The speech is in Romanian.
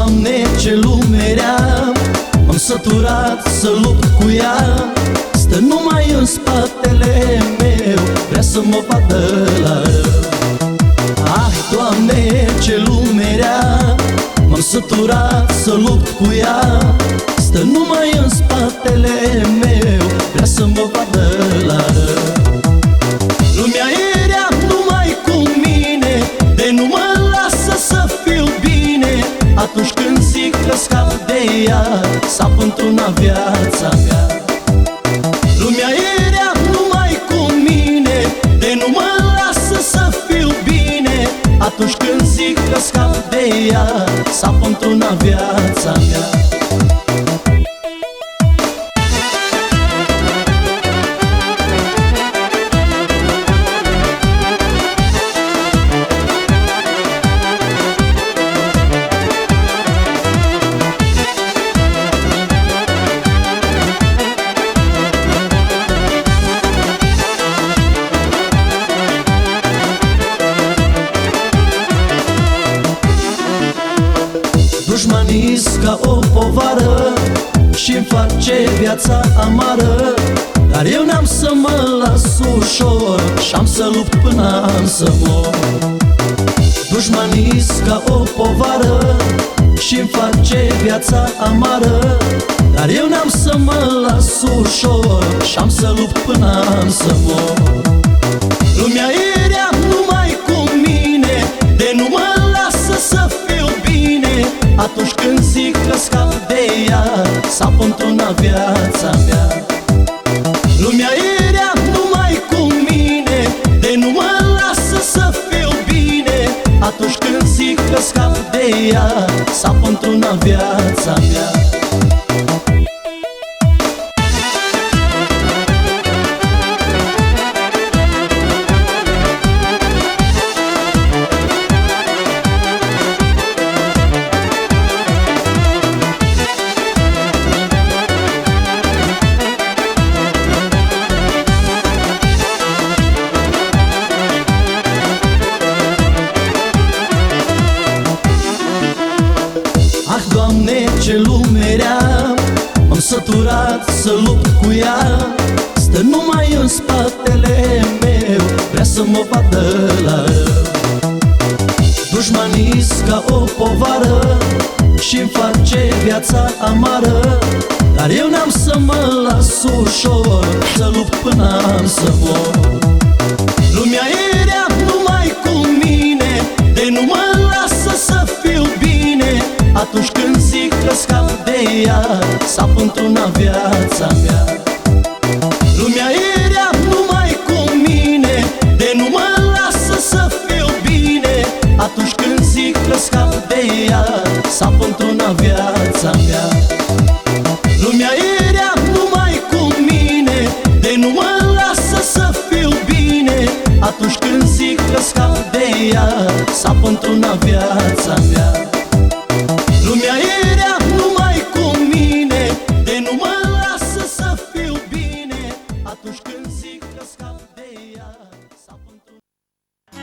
Doamne, ce lume rea, m-am săturat să lupt cu ea. Stă numai în spatele meu, vrea să mă vadă la rău. Ah, Doamne, ce lume rea, m-am săturat să lupt cu ea. Stă numai în spatele meu, vrea să mă vadă la rău. Lumea e rea numai cu mine, de nu mă lasă să fiu bine. Atunci când zic că scap de ea, s-a într-una viața mea. Lumea e rea numai cu mine, de nu mă lasă să fiu bine. Atunci când zic că scap de ea, s-a într-una viața mea. Dușmanis ca o povară și-mi face viața amară. Dar eu n-am să mă las ușor și-am să lupt până am să mor. Dușmanis ca o povară și-mi face viața amară. Dar eu n-am să mă las ușor și-am să lupt până am să mor. Lumea e rea numai cu mine, de nu mă lasă să fiu bine. Atunci când zic că scap de ea, s-a într-una viața mea. Lumea e rea numai cu mine, de nu mă lasă să fiu bine. Atunci când zic că scap de ea, s-a într-una viața mea. Ah, Doamne, ce lume rea, m-am săturat să lupt cu ea. Stă numai în spatele meu, vrea să mă vadă la rău. Dușmanis ca o povară și-mi face viața amară. Dar eu n-am să mă las ușor, să lupt până am să mor. Lumea e rea numai cu mine, de nu mă lasă să fiu bine. Atunci când zic că scap de ea, s-a într-una viața mea. Lumea e rea numai cu mine, de nu mă lasă să fiu bine. Atunci când zic că scap de ea, s-a într-una viața mea. Lumea e rea numai cu mine, de nu mă lasă să fiu bine. Atunci când zic că scap de ea, s-a într-una viața mea. Lumea e rea numai cu mine, de nu mă lasă să fiu bine. Atunci când zic că scap